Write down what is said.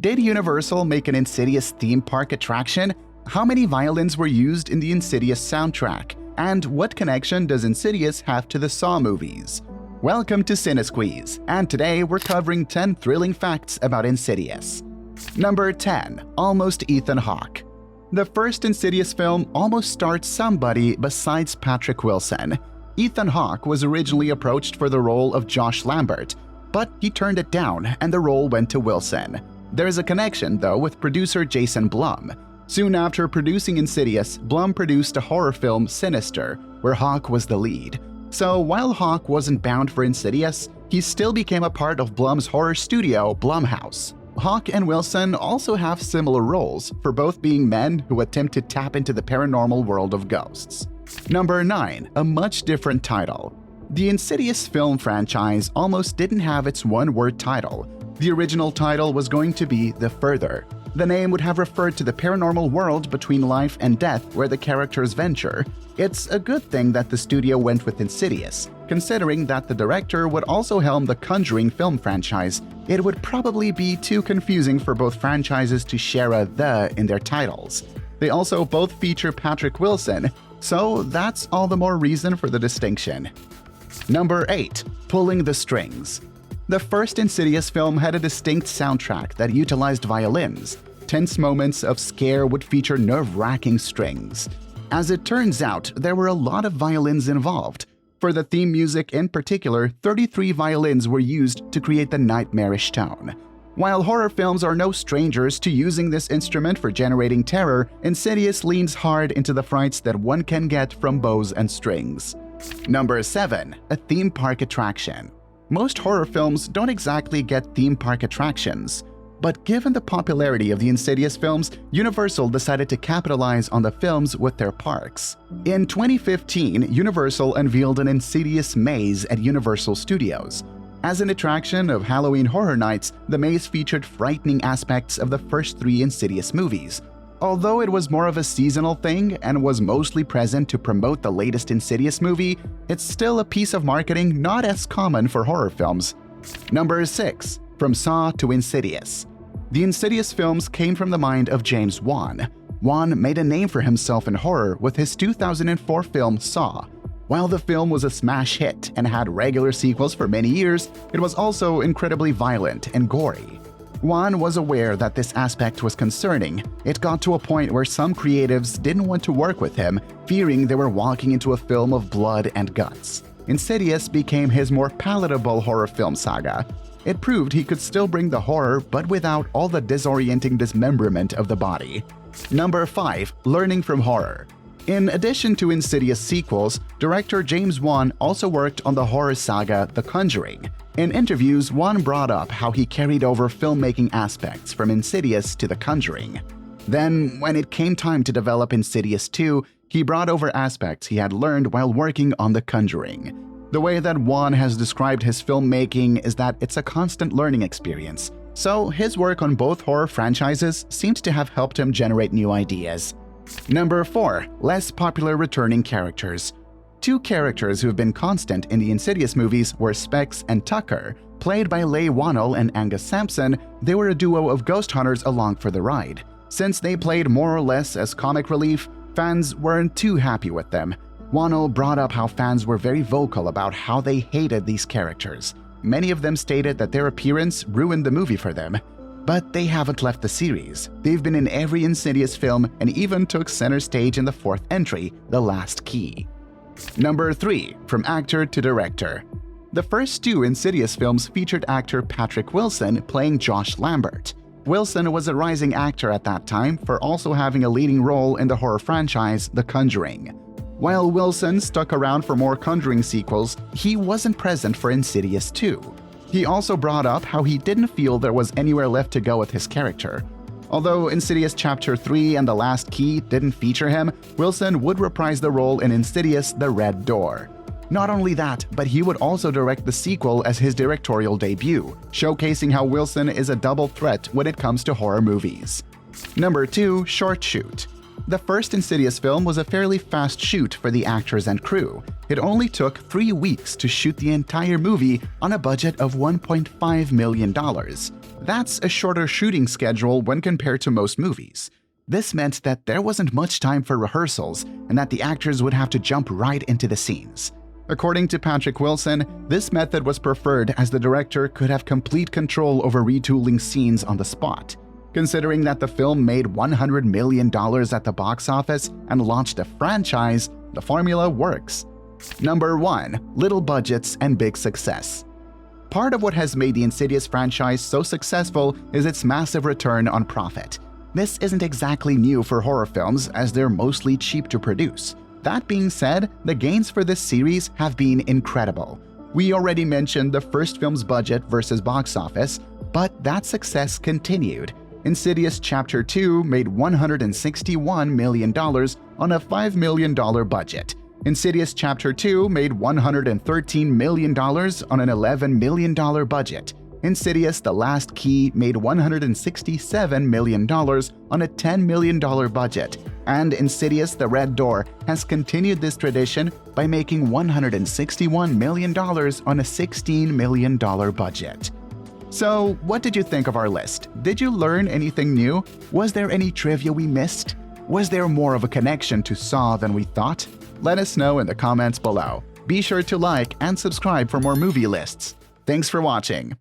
Did Universal make an Insidious theme park attraction? How many violins were used in the Insidious soundtrack? And what connection does Insidious have to the Saw movies? Welcome to CineSqueeze, and today we're covering 10 thrilling facts about Insidious. Number 10. Almost Ethan Hawke. The first Insidious film almost starred somebody besides Patrick Wilson. Ethan Hawke was originally approached for the role of Josh Lambert, but he turned it down and the role went to Wilson. There is a connection, though, with producer Jason Blum. Soon after producing Insidious, Blum produced a horror film, Sinister, where Hawke was the lead. So while Hawke wasn't bound for Insidious, he still became a part of Blum's horror studio, Blumhouse. Hawke and Wilson also have similar roles, for both being men who attempt to tap into the paranormal world of ghosts. Number 9. A much different title. The Insidious film franchise almost didn't have its one-word title. The original title was going to be The Further. The name would have referred to the paranormal world between life and death where the characters venture. It's a good thing that the studio went with Insidious, considering that the director would also helm the Conjuring film franchise. It would probably be too confusing for both franchises to share a "the" in their titles. They also both feature Patrick Wilson, so that's all the more reason for the distinction. Number 8. Pulling the Strings. The first Insidious film had a distinct soundtrack that utilized violins. Tense moments of scare would feature nerve-wracking strings. As it turns out, there were a lot of violins involved. For the theme music in particular, 33 violins were used to create the nightmarish tone. While horror films are no strangers to using this instrument for generating terror, Insidious leans hard into the frights that one can get from bows and strings. Number 7. A theme park attraction. Most horror films don't exactly get theme park attractions. But given the popularity of the Insidious films, Universal decided to capitalize on the films with their parks. In 2015, Universal unveiled an Insidious maze at Universal Studios. As an attraction of Halloween Horror Nights, the maze featured frightening aspects of the first 3 Insidious movies. Although it was more of a seasonal thing and was mostly present to promote the latest Insidious movie, it's still a piece of marketing not as common for horror films. Number 6. From Saw to Insidious. The Insidious films came from the mind of James Wan. Wan made a name for himself in horror with his 2004 film Saw. While the film was a smash hit and had regular sequels for many years, it was also incredibly violent and gory. Wan was aware that this aspect was concerning. It got to a point where some creatives didn't want to work with him, fearing they were walking into a film of blood and guts. Insidious became his more palatable horror film saga. It proved he could still bring the horror, but without all the disorienting dismemberment of the body. Number 5. Learning from horror. In addition to Insidious sequels, director James Wan also worked on the horror saga The Conjuring. In interviews, Wan brought up how he carried over filmmaking aspects from Insidious to The Conjuring. Then, when it came time to develop Insidious 2, he brought over aspects he had learned while working on The Conjuring. The way that Wan has described his filmmaking is that it's a constant learning experience, so his work on both horror franchises seems to have helped him generate new ideas. Number 4. Less popular returning characters. 2 characters who've been constant in the Insidious movies were Specs and Tucker. Played by Leigh Whannell and Angus Sampson, they were a duo of ghost hunters along for the ride. Since they played more or less as comic relief, fans weren't too happy with them. Whannell brought up how fans were very vocal about how they hated these characters. Many of them stated that their appearance ruined the movie for them. But they haven't left the series. They've been in every Insidious film and even took center stage in the 4th entry, The Last Key. Number 3. From actor to director. The first 2 Insidious films featured actor Patrick Wilson playing Josh Lambert. Wilson was a rising actor at that time for also having a leading role in the horror franchise The Conjuring. While Wilson stuck around for more Conjuring sequels, he wasn't present for Insidious 2. He also brought up how he didn't feel there was anywhere left to go with his character. Although Insidious Chapter 3 and The Last Key didn't feature him, Wilson would reprise the role in Insidious The Red Door. Not only that, but he would also direct the sequel as his directorial debut, showcasing how Wilson is a double threat when it comes to horror movies. Number 2. Short shoot. The first Insidious film was a fairly fast shoot for the actors and crew. It only took 3 weeks to shoot the entire movie on a budget of $1.5 million. That's a shorter shooting schedule when compared to most movies. This meant that there wasn't much time for rehearsals and that the actors would have to jump right into the scenes. According to Patrick Wilson, this method was preferred as the director could have complete control over retooling scenes on the spot. Considering that the film made $100 million at the box office and launched a franchise, the formula works. Number 1. Little budgets and big success. Part of what has made the Insidious franchise so successful is its massive return on profit. This isn't exactly new for horror films, as they're mostly cheap to produce. That being said, the gains for this series have been incredible. We already mentioned the first film's budget versus box office, but that success continued. Insidious Chapter 2 made $161 million on a $5 million budget. Insidious Chapter 2 made $113 million on an $11 million budget. Insidious The Last Key made $167 million on a $10 million budget. And Insidious The Red Door has continued this tradition by making $161 million on a $16 million budget. So, what did you think of our list? Did you learn anything new? Was there any trivia we missed? Was there more of a connection to Saw than we thought? Let us know in the comments below. Be sure to like and subscribe for more movie lists. Thanks for watching.